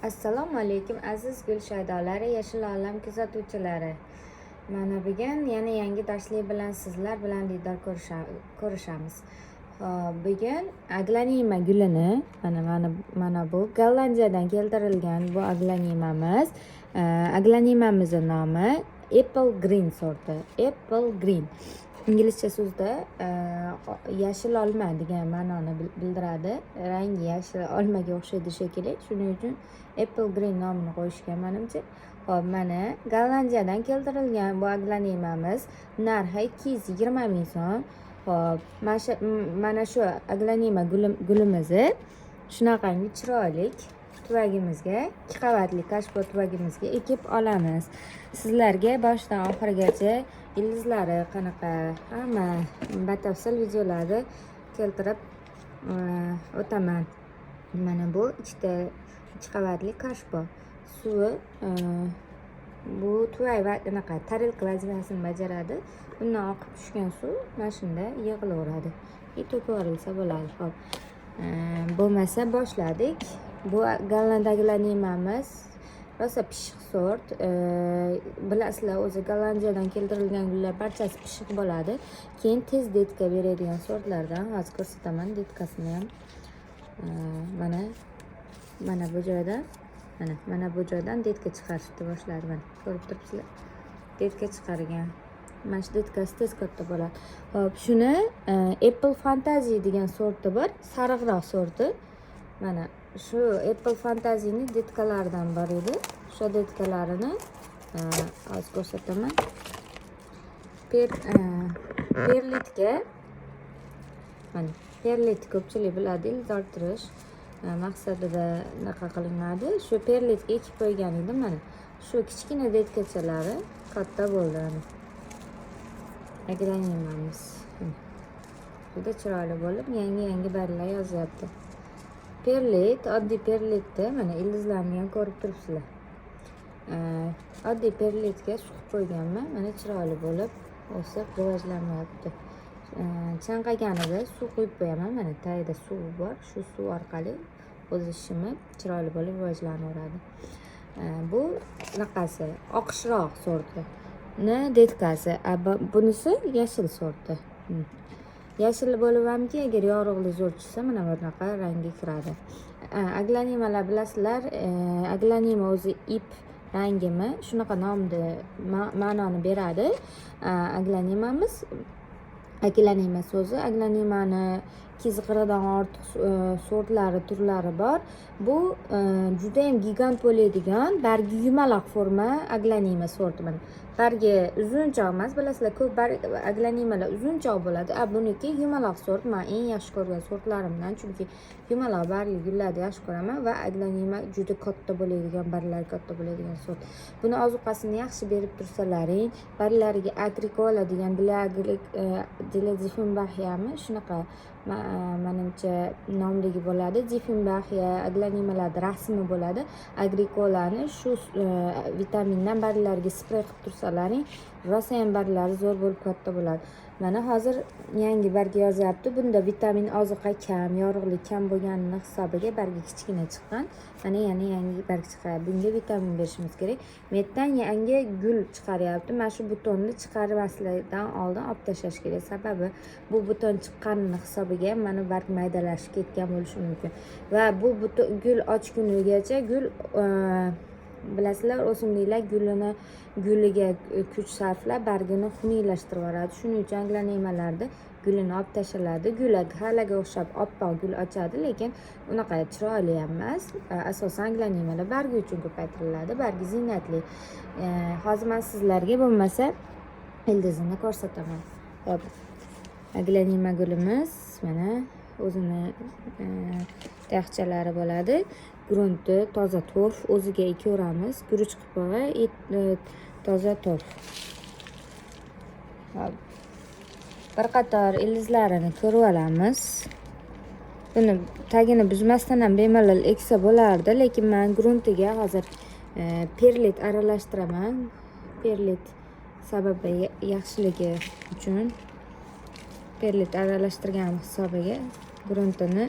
Assalomu alaykum aziz Gulshaydolari, Yashil olam kuzatuvchilari. Mana bugun yana yangi darslik bilan sizlar bilan diydor ko'rishamiz. Bugun aglanima gulini, mana bu Gollandiyadan keltirilgan bu aglanimamiz. Aglanimamizning nomi Apple Green sorti. Apple Green. İngilizce so'zda yashil olma degan ma'noni bildiradi. Rangi yashil olmaga o'xshaydi shekilli. Shuning uchun Apple Green nomini qo'yishgan menimcha. Hop, mana Gollandiyadan keltirilgan bu aglanimamiz. Narxi 220 ming so'm. Hop, mana shu aglanima gulimizni shunaqangi chiroyli tuvagimizga, 2 qavatli kashbo tuvagimizga ekib olamiz. Sizlarga boshdan oxirigacha ildizlari qanaqa hamma batafsil videolarni keltirib o'taman. Mana bu 2 qavatli kashbo suvi bu tuvak va anaqa tarelka vazifasini bajaradi. Bundan oqib tushgan suv mana shunda yig'ilaveradi. To'kib bo'ladi. Hop. Bo'lmasa boshladik. Bu Gollandiyadagilarimiz rosa pishiq sort. Bilasizlar, o'zi Gollandiyadan keltirilgan gullar barchasi pishiq bo'ladi. Keyin tez detka beradigan sortlardan hozir ko'rsataman detkasini ham. Mana bu joydan, mana bu joydan detka chiqarishni boshladi. Mana ko'rib turibsizlar. Detka chiqargan. Mana shu detkasi tez katta bo'ladi. Hop, shuni Apple Fantasy degan sorti bor, sariqroq sorti. Mana shu Apple Fantasy'ning detkalaridan bor edi. Shu detkalarini hozir ko'rsataman. Perlitga, mana perlit ko'pchilik biladi, ildortirish maqsadida naqa qilinadi. Shu perlitga ekib qo'ygan edim. Mana shu kichkina detkachalari katta bo'ldi. Aglanimamiz juda chiroyli bo'lib, yangi barglar yozyapti. Perlit, oddiy perlitda mana ildizlarni ham ko'rib turibsizlar. Oddiy perlitga suv qo'yganman. Mana chiroyli bo'lib o'sib rivojlanyapti. Chanqaganida suv quyib qo'yaman. Mana tagida suv bor. Shu suv orqali o'zi shimib chiroyli bo'lib rivojlanaveradi. Bu naqasi oqishroq sorti. Detkasi. Bunisi yashil sorti. Yashil bo'lib hamki, agar yorug'lik zo'r chiqsa, mana bunaqa rangi kiradi. Aglanimalar bilasizlar, aglanima o'zi ip rangimi shunaqa nomni ma'noni beradi. Aglanima so'zi, aglanimani 240 dan ortiq sortlari, turlari bor. Bu juda ham gigant bo'ladigan bargi yumaloq forma aglanima sorti. Mana bargi uzunchoq emas, bilasizlar, ko'p aglanimalar uzunchoq bo'ladi. Buniki yumaloq sort. Men eng yaxshi ko'rgan sortlarimdan, chunki yumaloq bargli gullarni yaxshi ko'raman va aglanima juda katta bo'ladigan, barglari katta bo'ladigan sort. Buni ozuqasini yaxshi berib tursalaring, barglariga agrikola degan Diefenbachiyami shunaqa menimcha nomligi bo'ladi. Diefenbachiya aglanimalarda rasmi bo'ladi. Agrikolani shu vitamindan barglariga sprey qilib tursalaring, rosa ham barglari zo'r bo'lib katta bo'ladi. Mana hozir yangi barg yozyapti. Bunda vitamin ozuqa kam, yorug'lik kam bo'lganini hisobiga bargi kichkina chiqqan. Mana yana yangi barg chiqadi. Bunga vitamin berishimiz kerak. Metdan yangi gul chiqaryapti. Mana shu butonni chiqarmaslikdan oldin olib tashlash kerak. Sababi bu buton chiqqanini hisobiga mana barg maydalashib ketgan bo'lishi mumkin. Va bu gul ochgunigacha gul bilasizlar, o'simliklar guliga kuch sarflab bargini xuneylashtirib yuboradi. Shuning uchun aglanimalarda gulini olib tashladi. Guli halaga o'xshab oppoq gul ochadi, lekin unaqa chiroyli emas. Asosan aglanimalar bargi uchun ko'paytiriladi. Bargi ziynatli. Hozir men sizlarga bo'lmasa ildizini ko'rsataman. Hop. Aglanima gulimiz mana o'zini taxchalari bo'ladi. Grunti toza torf o'ziga ekaveramiz. Guruch qipig'i, toza torf. Bir qator ildizlarini ko'rib olamiz. Buni tagini buzmasdan ham bemalol eksa bo'lardi, lekin men gruntiga hozir perlit aralashtiraman. Perlit sababi yaxshiligi uchun perlit aralashtirgan hisobiga gruntini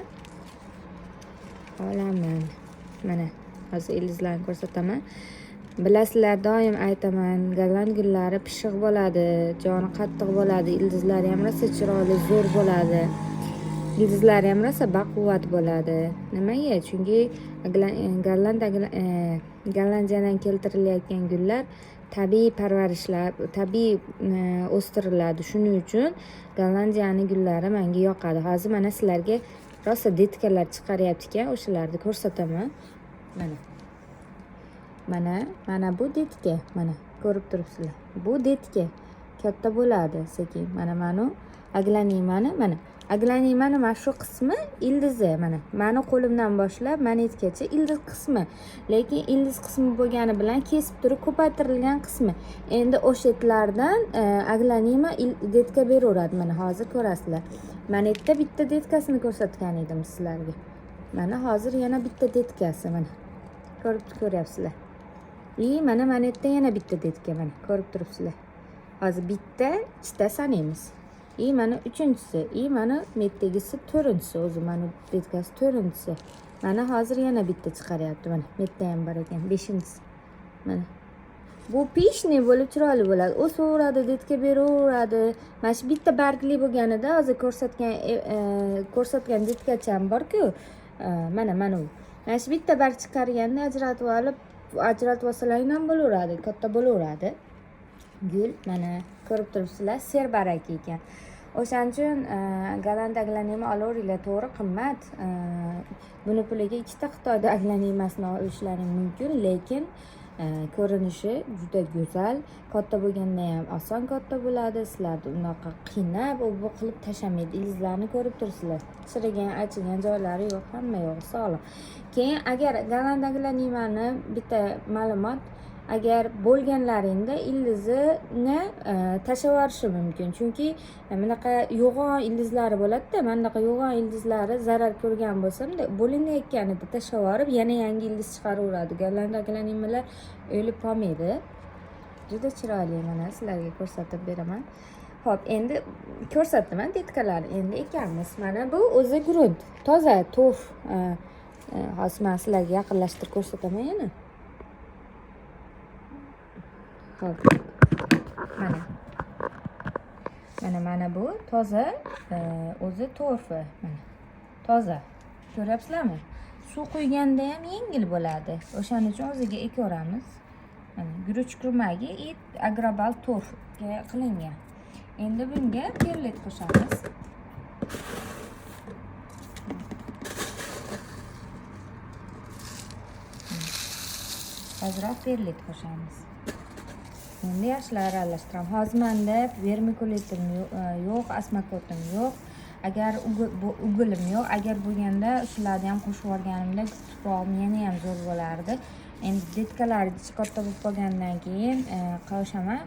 olaman. Mana hozir ildizlarni ko'rsataman. Bilasizlar, doim aytaman, golland gullari pishiq bo'ladi, joni qattiq bo'ladi, ildizlari ham rosa chiroyli, zo'r bo'ladi. Ildizlari ham rosa baquvvat bo'ladi. Nimaga? Chunki Gollandiyadan keltirilayotgan gullar tabiiy parvarishlar, tabiiy o'stiriladi. Shuning uchun Gollandiyani gullari menga yoqadi. Hozir mana sizlarga rosa detkalar chiqaryapti-ekan, o'shalarni ko'rsataman. Mana bu detka, mana ko'rib turibsizlar. Bu detka katta bo'ladi sekin. Mana aglanimani, aglanimani mana shu qismi ildizi, mani qo'limdan boshlab manetgacha ildiz qismi. Lekin ildiz qismi bo'lgani bilan kesib turib ko'paytirilgan qismi. Endi o'shetlardan aglanima detka beraveradi. Mana hozir ko'rasizlar. Manetda bitta detkasini ko'rsatgan edim sizlarga. Mana hozir yana bitta detkasi, mana ko'ryapsizlar. Mana manetda yana bitta detka, mana ko'rib turibsizlar. Hozir bitta, ikkita sanaymiz. Mana uchinchisi, mana metdagisi to'rtinchisi, o'zi mana detkasi to'rtinchisi. Mana hozir yana bitta chiqaryapti, mana metda ham bor ekan, beshinchisi. Mana bu pishni bo'lib chiroyli bo'ladi. O'saveradi, detka beraveradi. Mana shu bitta bargli bo'lganida hozir ko'rsatgan detkacham bor-ku. Mana bu. Mana shu bitta barg chiqarganda ajratib olsalaring ham bo'laveradi, katta bo'laveradi. Gul mana ko'rib turibsizlar, serbaraka ekan. O'shaning uchun golland aglanima olaveringlar, to'g'ri qimmat. Buni puliga ikkita Xitoyda aglanimasini olishlaring mumkin, lekin ko'rinishi juda go'zal. Katta bo'lganda ham oson katta bo'ladi. Sizlarni unaqa qiynab, bu qilib tashamaydi. Ildizlarni ko'rib turibsizlar. Chirigan, achigan joylari yo'q, hamma yo'q sog'lom. Keyin agar golland aglanimani bitta ma'lumot, agar bo'lganlaringda ildizini tashlab yuborishi mumkin. Chunki bunaqa yo'g'on ildizlari bo'ladi-da, bunaqa yo'g'on ildizlari zarar ko'rgan bo'lsam-da, bo'linayotganida tashlab yuborib, yana yangi ildiz chiqaraveradi. Golland aglanimalar o'lib qolmaydi. Juda chiroyli, mana sizlarga ko'rsatib beraman. Xo'p, endi ko'rsataman detkalarni. Endi ekamiz. Mana bu o'zi grunt, toza to'f. Hozir men sizlarga yaqinlashtirib ko'rsataman yana. Xo'p. Mana bu toza, o'zi to'rfi. Mana toza. Ko'ryapsizlarmi? Suv quyganda ham yengil bo'ladi. O'shaning uchun o'ziga ekaveramiz. Mana guruch kurmagi agrobal to'rfga qilingan. Endi bunga perlit qo'shamiz. Ozroq perlit qo'shamiz. Endi yaxshilab aralashtiramiz. Hozir menda vermikulitim yo'q, asmakotim yo'q. Agar ugulim yo'q, agar bo'lganda shularni ham qo'shib yuborganimda tuprog'im yana ham zo'r bo'lardi. Endi detkalar ichi katta bo'lib qolgandan keyin qo'shaman.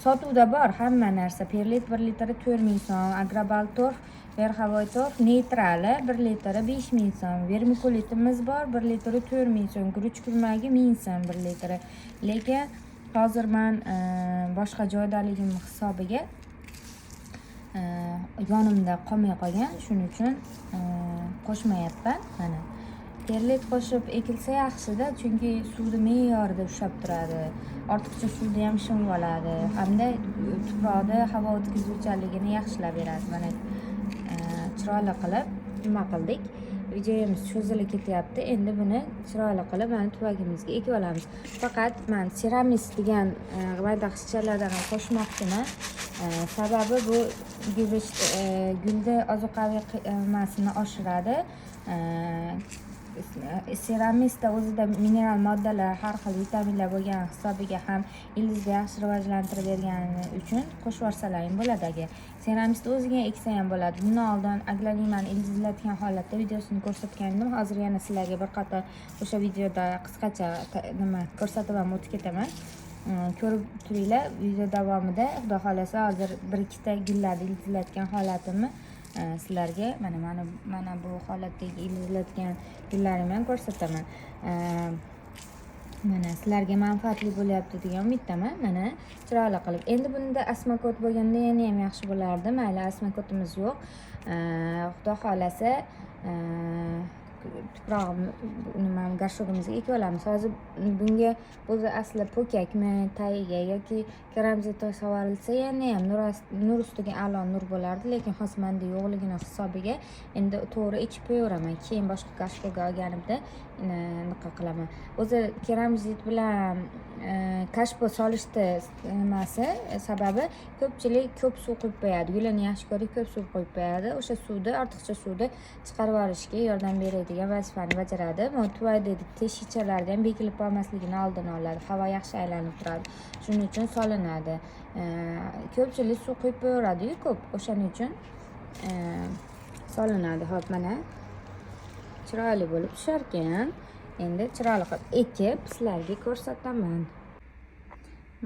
Sotuvda bor hamma narsa. Perlit 1 litri 4000 so'm, agrobal torf, verxavoy torf neytrali 1 litri 5000 so'm, vermikulitimiz bor 1 litri 4000 so'm, guruch kurmagi 1000 so'm 1 litri. Lekin hozir men boshqa joydaligim hisobiga yonimda qolmay qolgan, shuning uchun qo'shmayapman. Mana perlit qo'shib ekilsa yaxshi-da, chunki suvni me'yorida ushlab turadi. Ortiqcha suvni ham shimib oladi, hamda tuproqda havo o'tkazuvchanligini yaxshilab beradi. Mana chiroyli qilib nima qildik? Videomiz cho'zilib ketyapti. Endi buni chiroyli qilib mana tuvagimizga ekib olamiz. Faqat men Ceramis degan mayda xishchalardan qo'shmoqchiman. Sababi bu gulda ozuqaviy qiymasini oshiradi. Ceramisda o'zida mineral moddalar, har xil vitaminlar bo'lgan hisobiga ham ildizni yaxshi rivojlantirib bergani uchun qo'shib yuborsalaring bo'ladi. Agar Ceramisda o'ziga eksa ham bo'ladi. Bundan oldin aglanimani ildizlatgan holatda videosini ko'rsatgan edim. Hozir yana sizlarga bir qator o'sha videoda qisqacha ko'rsatib ham o'tib ketaman. Ko'rib turinglar, video davomida xudo xolasa hozir 1-2 ta gullarni ildizlatgan holatimni sizlarga mana bu holatdagi ildizlatgan gullarimni ham ko'rsataman. Mana sizlarga manfaatli bo'lyapti degan umiddaman. Mana chiroyli qilib. Endi bunda asmakot bo'lganda yana ham yaxshi bo'lardi. Mayli, asmakotimiz yo'q. Xudo xolasa tuprog'imiz nima gorshogimizga ekib olamiz. Hozir bunga o'zi asli po'kakmi, tagiga yoki keramzit sovarilsa yanayam nur ustiga a'lo nur bo'lardi, lekin hozir menda yo'qligini hisobiga endi to'g'ri ekib qo'yaveraman. Keyin boshqa gorshogga olganimda anaqa qilaman. O'zi keramzit bilan kashbo solishni nimasi sababi ko'pchilik ko'p suv quyib qo'yadi. Gulini yaxshi ko'rib ko'p suv quyib qo'yadi. O'sha suvni, ortiqcha suvni chiqarib olishga yordam beradigan vazifani bajaradi. Bu tuvaydagi teshichalarni ham bekilib qolmasligini oldini oladi. Havo yaxshi aylanib turadi. Shuning uchun solinadi. Ko'pchilik suv quyib qo'yaveradi-yu ko'p. O'shaning uchun solinadi. Hop, mana chiroyli bo'lib tushar ekan. Endi chiroyli qilib ekib sizlarga ko'rsataman.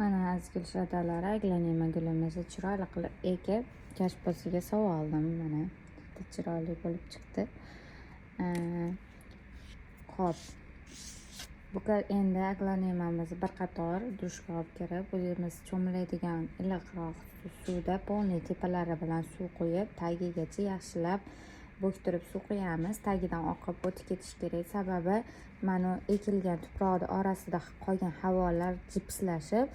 Mana aziz gulshodalari, aglanema gulimizni chiroyli qilib ekib kashbosiga sovoldim. Mana chiroyli bo'lib chiqdi. Xo'p. Bu endi aglanemamizni bir qator dushga olib kirib, o'zimiz cho'miladigan iliqroq suvda polniy tepalari bilan suv qo'yib, tagigacha yaxshilab bo'ktirib suv quyamiz. Tagidan oqib o'tib ketishi kerak. Sababi mana ekilgan tuproqni orasida qolgan havolar jipslashib,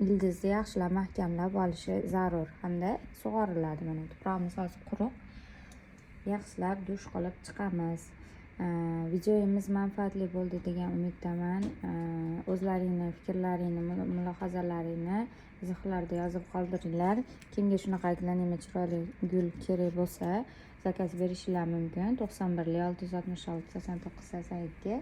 ildizni yaxshilab mahkamlab olishi zarur hamda sug'oriladi. Mana tuprog'imiz hozir quruq. Yaxshilab dush qilib chiqamiz. Videomiz manfaatli bo'ldi degan umiddaman. O'zlaringni fikrlaringni, mulohazalaringni izohlarda yozib qoldiringlar. Kimga shunaqa aglanema chiroyli gul kerak bo'lsa, zakaz berishingiz mumkin. 91 666 89 82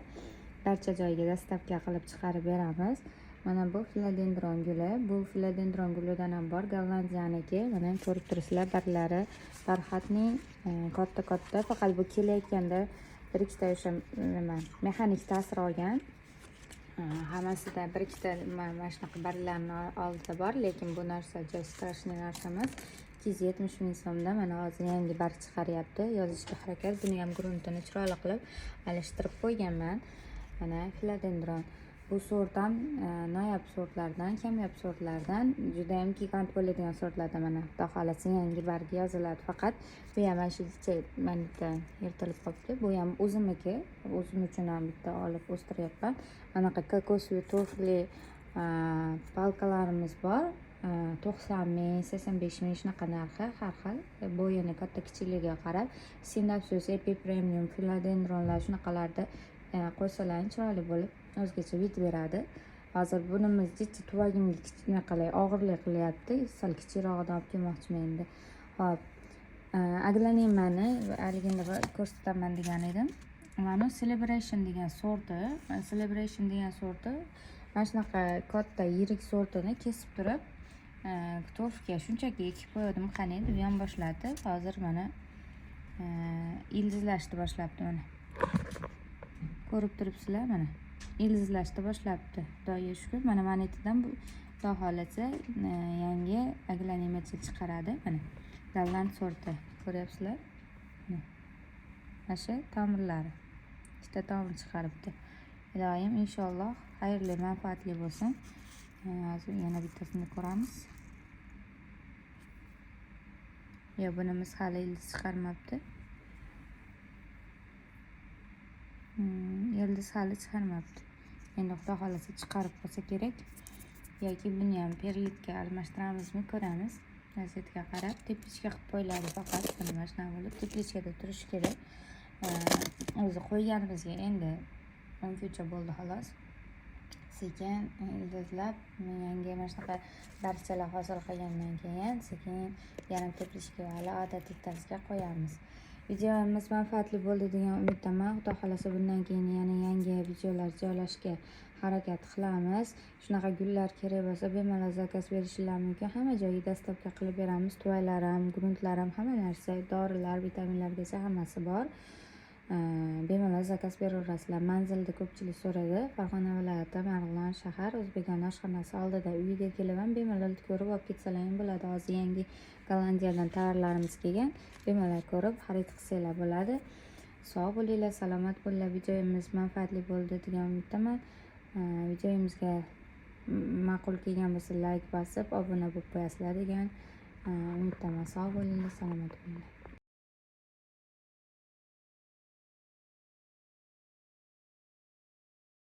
barcha joyga dostavka qilib chiqarib beramiz. Mana bu filodendron guli. Bu filodendron gulidan ham bor, Gollandiyaniki. Mana ko'rib turibsizlar, barglari barxatning katta-katta. Faqat bu kelayotganda bir ikkita o'sha nima mexanik ta'sir olgan. Hammasida bir ikkita mana shunaqa barglarni oldida bor, lekin bu narsa joy strashniy narsa emas. 270 ming so'mda mana hozir yangi barg chiqaryapti. Yozishga harakat. Buni ham gruntini chiroyli qilib alishtirib qo'yganman. Mana filodendron. Bu sort ham noyob sortlardan, kamyob sortlardan, juda ham gigant bo'ladigan sortlardan. Mana xudo xohlasa yangi bargi yoziladi. Faqat bu ham mana shu mana bitta yirtilib qolibdi. Bu ham o'zimniki, o'zim uchun ham bitta olib o'stiryapman. Manaqa kokosli, turfli palkalarimiz bor. 90 ming, 85 ming shunaqa narxi, har xil bo'yini katta kichikligiga qarab. Synapsus, Epi Premium, filodendronlar shunaqalarda qo'ysalar chiroyli bo'lib o'zgacha vid beradi. Hozir bunimiz jitti tuvagimga kichkina qilay, og'irlik qilyapti. Sal kichikroqdan olib kelmoqchiman endi. Hop. Aglanemani haligini ko'rsataman degan edim. Mana Celebration degan sorti, mana shunaqa katta yirik sortini kesib turib, torfga shunchaki ekib qo'ydim. Qani endi bu ham boshladi. Hozir mana ildizlashni boshlabdi mana. Ko'rib turibsizlar mana. Ildizlashni boshlabdi. Xudoga shukr. Mana manetidan bu xudo xolasa yangi aglanemacha chiqaradi. Mana Golland sorti. Ko'ryapsizlar? Mana shu tomirlari. Ikkita tomir chiqaribdi. Iloyim inshaalloh xayrli, manfaatli bo'lsin. Hozir yana bittasini ko'ramiz. Yo, bunimiz hali ildiz chiqarmabdi. Ildiz hali chiqarmabdi. Endi xudo xolasa chiqarib qolsa kerak. Yoki buni ham perlitga almashtiramizmi, ko'ramiz. Vaziyatga qarab teplичка qilib qo'yiladi faqat. Mana shunaqa bo'lib teplичкада turishi kerak. O'zi qo'yganimizga endi 10 kuncha bo'ldi xolos. Sekin ildizlab yangi mana shunaqa barchalar hosil qilgandan keyin sekin yana teplичка hali odatiy tarzga qo'yamiz. Videomiz manfaatli bo'ldi degan umiddaman. Xudo xolasa bundan keyin yana yangi videolar joylashga harakat qilamiz. Shunaqa gullar kerak bo'lsa bemalol zakaz berishingiz mumkin. Hamma joyga dostavka qilib beramiz. Tuvaylar ham, gruntlar ham, hamma narsa, dorilar, vitaminlargacha hammasi bor. Bemalol zakaz beraverasizlar. Manzilni ko'pchilik so'radi. Farg'ona viloyati Marg'ilon shahar O'zbekona oshxonasi oldida uyiga kelib ham bemalol ko'rib olib ketsalar ham bo'ladi. Hozir yangi Gollandiyadan tovarlarimiz kelgan. Bemalol ko'rib xarid qilsanglar bo'ladi. Sog' bo'linglar, salomat bo'linglar. Videomiz manfaatli bo'ldi degan umiddaman. Videomizga ma'qul kelgan bo'lsa like bosib, obuna bo'lib qo'yasizlar degan umiddaman. Sog' bo'linglar, salomat bo'linglar.